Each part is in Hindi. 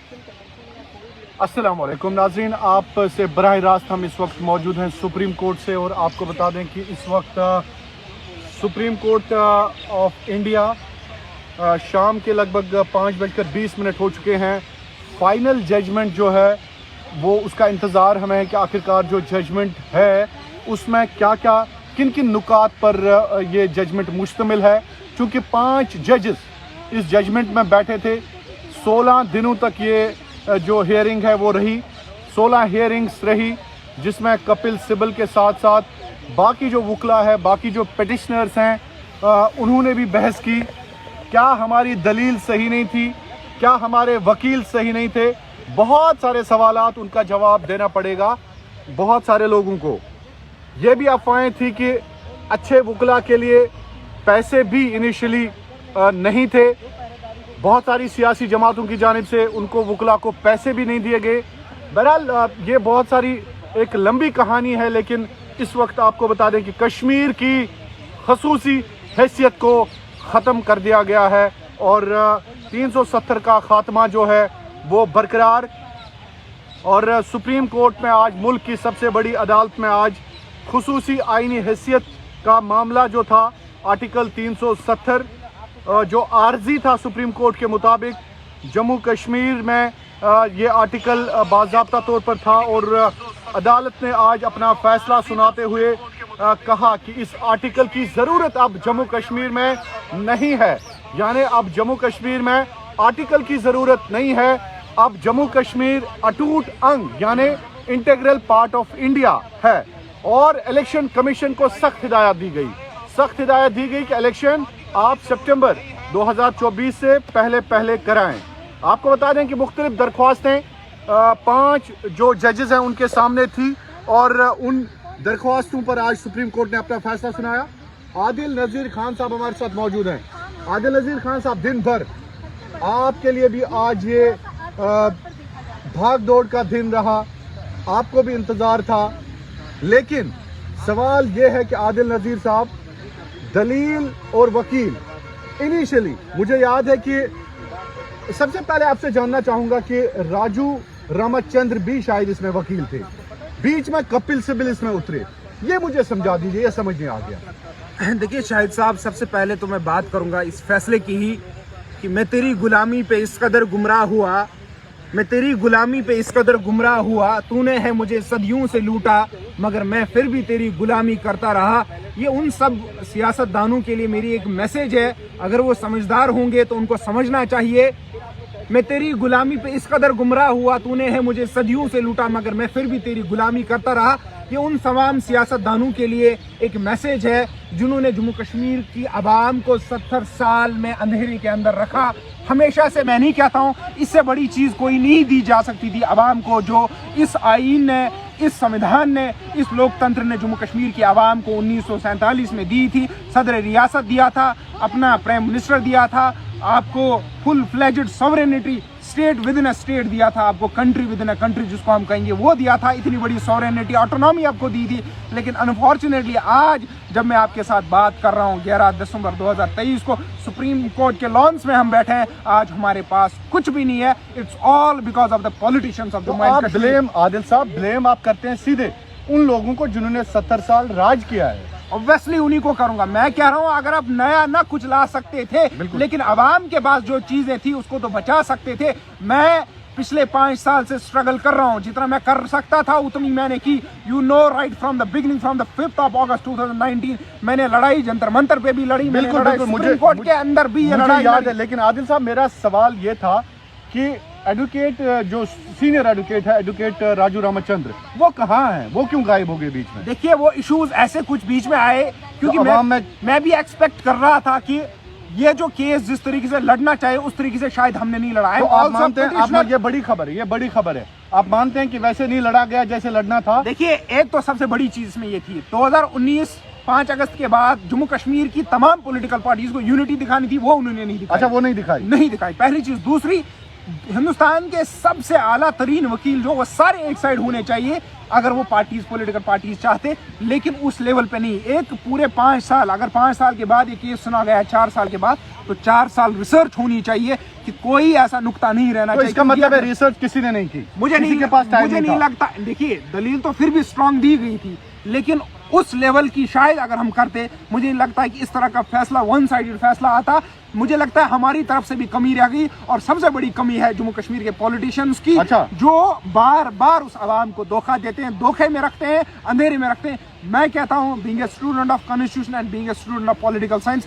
अस्सलाम वालेकुम नाज़रीन, आप से बराह रास्त हम इस वक्त मौजूद हैं सुप्रीम कोर्ट से। और आपको बता दें कि इस वक्त सुप्रीम कोर्ट ऑफ इंडिया शाम के लगभग 5:20 हो चुके हैं। फाइनल जजमेंट जो है वो उसका इंतज़ार हमें है कि आखिरकार जो जजमेंट है उसमें क्या क्या किन किन नुकात पर ये जजमेंट मुश्तमिल है। चूँकि 5 जजेस इस जजमेंट में बैठे थे, 16 दिनों तक ये जो हियरिंग है वो रही, 16 हियरिंग्स रही, जिसमें कपिल सिब्बल के साथ साथ बाकी जो वकला है, बाकी जो पिटिशनर्स हैं उन्होंने भी बहस की। क्या हमारी दलील सही नहीं थी, क्या हमारे वकील सही नहीं थे, बहुत सारे सवालात उनका जवाब देना पड़ेगा बहुत सारे लोगों को। ये भी अफवाहें थी कि अच्छे वकला के लिए पैसे भी इनिशियली नहीं थे, बहुत सारी सियासी जमातों की जानिब से उनको वकला को पैसे भी नहीं दिए गए। बहरहाल ये बहुत सारी एक लंबी कहानी है, लेकिन इस वक्त आपको बता दें कि कश्मीर की खसूसी हैसियत को ख़त्म कर दिया गया है और 370 का ख़ात्मा जो है वो बरकरार। और सुप्रीम कोर्ट में आज मुल्क की सबसे बड़ी अदालत में आज खसूसी आइनी हैसियत का मामला जो था, आर्टिकल 370 जो आर्जी था सुप्रीम कोर्ट के मुताबिक, जम्मू कश्मीर में ये आर्टिकल बाज़ाब्ता तौर पर था और अदालत ने आज अपना फैसला सुनाते हुए कहा कि इस आर्टिकल की ज़रूरत अब जम्मू कश्मीर में नहीं है। यानी अब जम्मू कश्मीर में आर्टिकल की ज़रूरत नहीं है, अब जम्मू कश्मीर अटूट अंग यानी इंटीग्रल पार्ट ऑफ इंडिया है। और इलेक्शन कमीशन को सख्त हिदायत दी गई कि इलेक्शन आप सितंबर 2024 से पहले कराएं। आपको बता दें कि मुख्तलिफ दरख्वास्तें 5 जो जजेस हैं उनके सामने थी और उन दरख्वास्तों पर आज सुप्रीम कोर्ट ने अपना फैसला सुनाया। आदिल नज़ीर खान साहब हमारे साथ मौजूद हैं। आदिल नज़ीर खान साहब, दिन भर आपके लिए भी आज ये भाग दौड़ का दिन रहा, आपको भी इंतज़ार था, लेकिन सवाल ये है कि आदिल नज़ीर साहब, दलील और वकील इनिशियली, मुझे याद है कि सबसे पहले आपसे जानना चाहूंगा कि राजू रामचंद्र भी शायद इसमें वकील थे, बीच में कपिल सिब्बल इसमें उतरे, ये मुझे समझा दीजिए, ये समझ नहीं आ गया। देखिए शाहिद साहब, सबसे पहले तो मैं बात करूंगा इस फैसले की ही कि मैं तेरी गुलामी पे इस कदर गुमराह हुआ, मैं तेरी गुलामी पे इस कदर गुमराह हुआ, तूने है मुझे सदियों से लूटा मगर मैं फिर भी तेरी गुलामी करता रहा। ये उन सब सियासतदानों के लिए मेरी एक मैसेज है, अगर वो समझदार होंगे तो उनको समझना चाहिए। मैं तेरी गुलामी पे इस कदर गुमराह हुआ, तूने है मुझे सदियों से लूटा मगर मैं फिर भी तेरी गुलामी करता रहा। ये उन तमाम सियासतदानों के लिए एक मैसेज है जिन्होंने जम्मू कश्मीर की आवाम को 70 साल में अंधेरे के अंदर रखा। हमेशा से मैं नहीं कहता हूँ, इससे बड़ी चीज़ कोई नहीं दी जा सकती थी आवाम को जो इस आईन ने, इस संविधान ने, इस लोकतंत्र ने जम्मू कश्मीर की आवाम को 1947 में दी थी। सदर रियासत दिया था, अपना प्राइम मिनिस्टर दिया था, आपको full fledged sovereignty, state with in a state दिया था, आपको country with in a country जिसको हम कहेंगे वो दिया था। इतनी बड़ी सॉवरेनिटी, ऑटोनॉमी आपको दी थी। लेकिन अनफॉर्चुनेटली आज जब मैं आपके साथ बात कर रहा हूँ 11 दिसंबर 2023 को, सुप्रीम कोर्ट के लॉन्स में हम बैठे हैं, आज हमारे पास कुछ भी नहीं है। It's all because of the politicians of Jammu and Kashmir. Blame Adil साहब, ब्लेम आप करते हैं सीधे उन लोगों को जिन्होंने 70 साल राज किया है। ऑब्वियसली उन्हीं को करूंगा। मैं कह रहा हूं अगर आप नया ना कुछ ला सकते थे, लेकिन आवाम के पास जो चीजें थी उसको तो बचा सकते थे। मैं पिछले 5 साल से स्ट्रगल कर रहा हूं, जितना मैं कर सकता था उतनी मैंने की। You know, right from the beginning, from the 5th of August 2019 मैंने लड़ाई जंतर मंतर पे भी लड़ी, मैंने लड़ाई सुप्रीम कोर्ट के अंदर भी ये लड़ाई याद है। लेकिन आदिल साहब, मेरा सवाल ये था कि एडवोकेट जो सीनियर एडवोकेट है, एडवोकेट राजू रामचंद्र, वो कहाँ हैं, वो क्यों गायब हो गए बीच में? देखिए वो इश्यूज ऐसे कुछ बीच में आए क्योंकि मैं भी एक्सपेक्ट कर रहा था कि ये जो केस जिस तरीके से लड़ना चाहिए उस तरीके से शायद हमने नहीं लड़ा है। तो आप मानते हैं, आप ये बड़ी खबर है, ये बड़ी खबर है, आप मानते हैं कि वैसे नहीं लड़ा गया जैसे लड़ना था? देखिए एक तो सबसे बड़ी चीज में ये थी 2019 5 अगस्त के बाद जम्मू कश्मीर की तमाम पॉलिटिकल पार्टीज को यूनिटी दिखानी थी, वो उन्होंने नहीं दिखाई। अच्छा, वो नहीं दिखाई पहली चीज। दूसरी, हिंदुस्तान के सबसे आला तरीन वकील जो वो सारे एक साइड होने चाहिए अगर वो पार्टीज पॉलिटिकल पार्टीज चाहते, लेकिन उस लेवल पे नहीं। एक पूरे 5 साल, अगर 5 साल के बाद ये केस सुना गया है 4 साल के बाद, तो 4 साल रिसर्च होनी चाहिए कि कोई ऐसा नुक्ता नहीं रहना तो चाहिए। इसका मतलब है रिसर्च किसी ने नहीं की, मुझे किसी नहीं के पास टाइम मुझे नहीं था। लगता। देखिए दलील तो फिर भी स्ट्रांग दी गई थी, लेकिन उस लेवल की शायद अगर हम करते, मुझे नहीं लगता है कि इस तरह का फैसला वन साइडेड फैसला आता। मुझे लगता है हमारी तरफ से भी कमी रह गई, और सबसे बड़ी कमी है जम्मू कश्मीर के पॉलिटिशियंस की। अच्छा। जो बार बार उस आवाम को धोखा देते हैं, धोखे में रखते हैं, अंधेरे में रखते हैं। मैं कहता हूं, being a student of constitution and being a student of political science,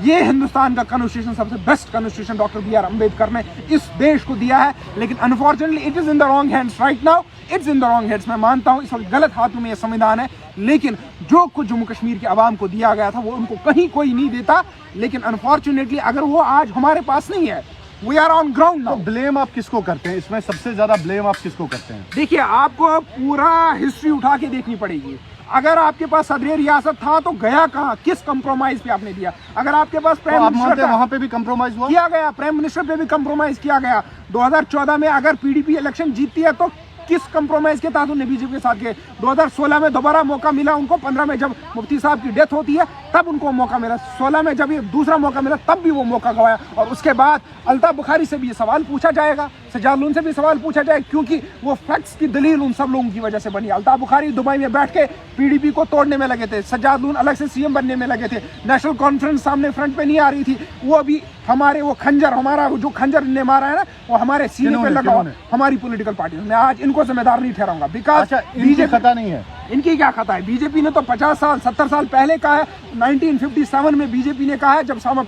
ये हिंदुस्तान का कॉन्स्टिट्यूशन सबसे best constitution doctor B R. Ambedkar ने इस देश को दिया है, लेकिन unfortunately it is in the wrong hands right now. It's in the wrong hands. मैं मानता हूं इस वक्त गलत हाथों में ये संविधान है, लेकिन जो कुछ जम्मू कश्मीर के आवाम को दिया गया था वो उनको कहीं कोई नहीं देता। लेकिन अनफॉर्चुनेटली अगर वो आज हमारे पास नहीं है, we are on ground now. तो ब्लेम आप किसको करते हैं इसमें? सबसे ज्यादा ब्लेम आप किसको करते हैं? देखिए, आपको पूरा हिस्ट्री उठा के देखनी पड़ेगी। अगर आपके पास सदर रियासत था तो गया कहाँ, किस कंप्रोमाइज पे आपने दिया? अगर आपके पास तो प्राइम आप मिनिस्टर मानते हैं था, वहां पे भी कंप्रोमाइज हुआ? किया गया, प्राइम मिनिस्टर पे भी कंप्रोमाइज किया गया। 2014 में अगर पीडीपी इलेक्शन जीतती है तो किस कंप्रोमाइज के तहत उन्हें बीजेपी के साथ गए? 2016 में दोबारा मौका मिला उनको, 15 में जब मुफ्ती साहब की डेथ होती है तब उनको मौका मिला, 16 में जब ये दूसरा मौका मिला तब भी वो मौका गवाया। और उसके बाद अल्ताफ बुखारी से भी ये सवाल पूछा जाएगा, सज्जाद लोन से भी सवाल पूछा जाएगा, क्योंकि वो फैक्ट्स की दलील उन सब लोगों की वजह से बनी। अल्ताफ बुखारी दुबई में बैठ के पीडीपी को तोड़ने में लगे थे, सज्जाद लोन अलग से सीएम बनने में लगे थे, नेशनल कॉन्फ्रेंस सामने फ्रंट पे नहीं आ रही थी। वो अभी हमारे वो खंजर, हमारा जो खंजर ने मारा है ना, वो हमारे सीने पे लगा, हमारी पॉलिटिकल पार्टी। मैं आज इनको जिम्मेदार नहीं ठहराऊंगा, बिकॉज इनकी खता नहीं है। इनकी क्या खता है? बीजेपी ने तो 50 साल 70 साल पहले कहा है। 1957 में बीजेपी ने कहा है, जब श्यामा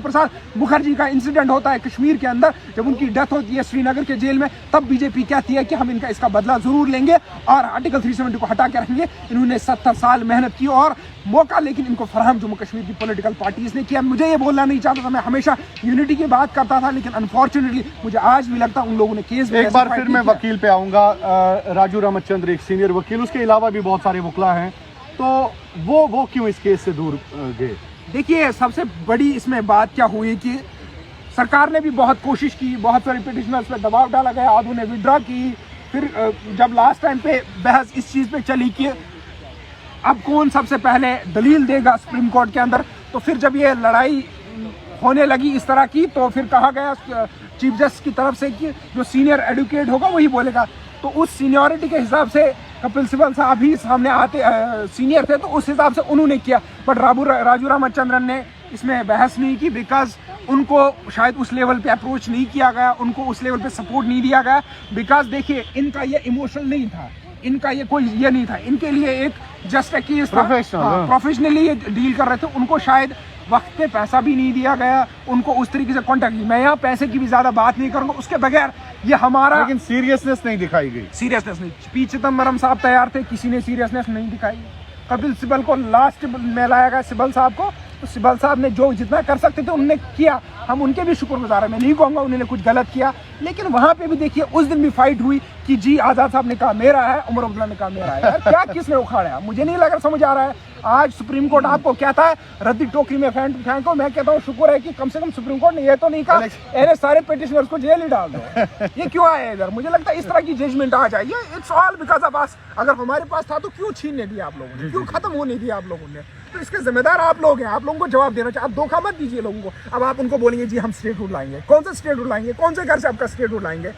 प्रसाद मुखर्जी का इंसिडेंट होता है कश्मीर के अंदर, जब उनकी डेथ होती है श्रीनगर के जेल में, तब बीजेपी कहती है कि हम इसका बदला जरूर लेंगे और आर्टिकल 370 को हटा के रखेंगे। इन्होंने 70 साल मेहनत की और मौका लेकिन इनको फराहम जम्मू कश्मीर की पॉलिटिकल पार्टीज ने किया। मुझे ये बोलना नहीं चाहता था, मैं हमेशा यूनिटी की बात करता था, लेकिन अनफॉर्चुनेटली मुझे आज भी लगता उन लोगों ने केस। एक बार फिर मैं वकील पे आऊंगा। राजू रामचंद्र एक सीनियर वकील, उसके अलावा भी बहुत सारे वकला हैं, तो वो क्यों इस केस से दूर गए? देखिए, सबसे बड़ी इसमें बात क्या हुई कि सरकार ने भी बहुत कोशिश की, बहुत सारे पिटिशनर्स पे दबाव डाला गया, आधों ने विड्रॉ की। फिर जब लास्ट टाइम पे बहस इस चीज़ पे चली कि अब कौन सबसे पहले दलील देगा सुप्रीम कोर्ट के अंदर, तो फिर जब ये लड़ाई होने लगी इस तरह की, तो फिर कहा गया चीफ जस्टिस की तरफ से कि जो सीनियर एडवोकेट होगा वही बोलेगा। तो उस सीनियरिटी के हिसाब से कपिल सिब्बल साहब ही सामने आते सीनियर थे, तो उस हिसाब से उन्होंने किया। बट राजू रामचंद्रन ने इसमें बहस नहीं की, बिकॉज उनको शायद उस लेवल पे अप्रोच नहीं किया गया, उनको उस लेवल पे सपोर्ट नहीं दिया गया। बिकॉज देखिए, इनका ये इमोशनल नहीं था, इनका ये कोई ये नहीं था, इनके लिए एक जस्ट ए केस था, प्रोफेशनली ये डील कर रहे थे। उनको शायद वक्त पे पैसा भी नहीं दिया गया, उनको उस तरीके से कॉन्टेक्ट। मैं यहाँ पैसे की भी ज्यादा बात नहीं करूंगा, उसके बगैर ये हमारा, लेकिन सीरियसनेस नहीं दिखाई गई। सीरियसनेस नहीं। पी चिदम्बरम साहब तैयार थे, किसी ने सीरियसनेस नहीं दिखाई। कपिल सिब्बल को लास्ट में लाया गया, सिब्बल साहब को, तो सिब्बल साहब ने जो जितना कर सकते थे उन्होंने किया, हम उनके भी शुक्रगुजार हैं। मैं नहीं कहूँगा उन्होंने कुछ गलत किया, लेकिन वहाँ पे भी देखिए उस दिन भी फाइट हुई कि जी आज़ाद साहब ने कहा मेरा है, उमर अब्दुल्ला ने कहा मेरा है। यार क्या किसने उखाड़ा? मुझे नहीं लग रहा, समझ आ रहा है। आज सुप्रीम कोर्ट आपको कहता है रद्दी टोकरी में फेंको, मैं कहता हूँ शुक्र है कि कम से कम सुप्रीम कोर्ट ने ये तो नहीं कहा अरे सारे पिटिशनर्स को जेल ही डाल दो। ये क्यों आया इधर? मुझे लगता है इस तरह की जजमेंट आ जाइए। It's all because of us. अगर हमारे पास था तो क्यों छीनने दिया आप लोगों ने, क्यों खत्म होने दिया आप लोगों ने? तो इसके जिम्मेदार आप लोग हैं, आप लोगों को जवाब देना चाहिए। आप धोखा मत दीजिए लोगों को। अब आप उनको बोलेंगे जी हम स्टेट रूल लाएंगे, कौन सा स्टेट रूल लाएंगे? कौन से घर से आपका स्टेट रूल लाएंगे?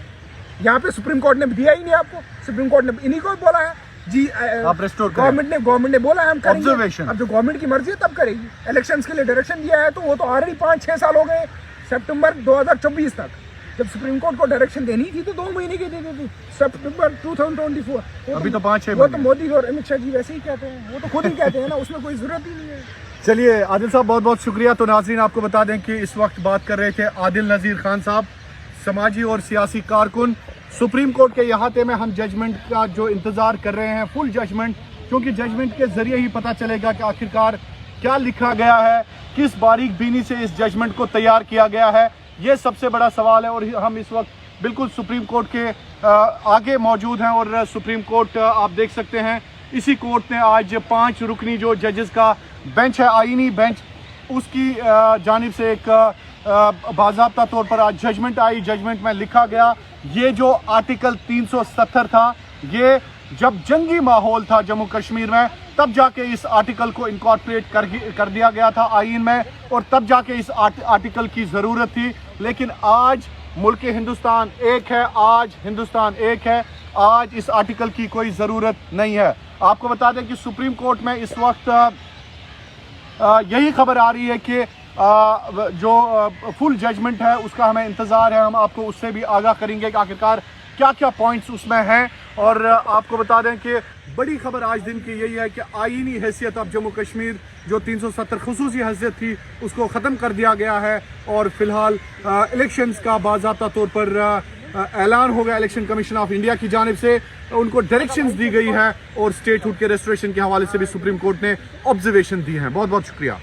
यहाँ पे सुप्रीम कोर्ट ने दिया ही नहीं आपको, सुप्रीम कोर्ट ने इन्हीं को बोला है जी, गवर्नमेंट ने बोला है हम करेंगे। अब जो गवर्नमेंट की मर्जी है तब करेगी। इलेक्शंस के लिए डायरेक्शन दिया है, तो वो तो ऑलरेडी 5-6 साल हो गए, सितंबर 2024 तक। जब सुप्रीम कोर्ट को डायरेक्शन देनी थी तो 2 महीने की दे दी थी, सितंबर 2024। अभी तो 5-6 वो तो मोदी और अमित शाह जी वैसे ही कहते हैं, वो तो खुद ही कहते हैं ना, उसमें कोई जरूरत ही नहीं है। चलिए आदिल साहब, बहुत बहुत शुक्रिया। तो नाज़रीन, आपको बता दें कि इस वक्त बात कर रहे थे आदिल नज़ीर खान साहब, समाजी और सियासी कारकुन। सुप्रीम कोर्ट के अहाते में हम जजमेंट का जो इंतज़ार कर रहे हैं, फुल जजमेंट, क्योंकि जजमेंट के ज़रिए ही पता चलेगा कि आखिरकार क्या लिखा गया है, किस बारीक बीनी से इस जजमेंट को तैयार किया गया है। ये सबसे बड़ा सवाल है। और हम इस वक्त बिल्कुल सुप्रीम कोर्ट के आगे मौजूद हैं। और सुप्रीम कोर्ट आप देख सकते हैं, इसी कोर्ट ने आज 5 रुकनी जो जजेस का बेंच है, आईनी बेंच, उसकी जानिब से एक बाज़ाब्ता तौर पर आज जजमेंट आई। जजमेंट में लिखा गया ये जो आर्टिकल 370 था, ये जब जंगी माहौल था जम्मू कश्मीर में तब जाके इस आर्टिकल को इनकॉर्पोरेट कर दिया गया था आईन में, और तब जाके इस आर्टिकल की ज़रूरत थी। लेकिन आज मुल्क हिंदुस्तान एक है, आज हिंदुस्तान एक है, आज इस आर्टिकल की कोई ज़रूरत नहीं है। आपको बता दें कि सुप्रीम कोर्ट में इस वक्त यही खबर आ रही है कि जो फुल जजमेंट है उसका हमें इंतज़ार है। हम आपको उससे भी आगाह करेंगे कि आखिरकार क्या क्या पॉइंट्स उसमें हैं। और आपको बता दें कि बड़ी खबर आज दिन की यही है कि आईनी हैसियत अब जम्मू कश्मीर जो 370 खुसूसी हैसियत थी उसको ख़त्म कर दिया गया है, और फ़िलहाल इलेक्शंस का बाज़ाब्ता तौर पर ऐलान हो गया इलेक्शन कमीशन ऑफ इंडिया की जानिब से, उनको डायरेक्शंस दी गई है, और स्टेटहुड के रेस्टोरेशन के हवाले से भी सुप्रीम कोर्ट ने ऑब्जर्वेशन दी हैं। बहुत बहुत शुक्रिया।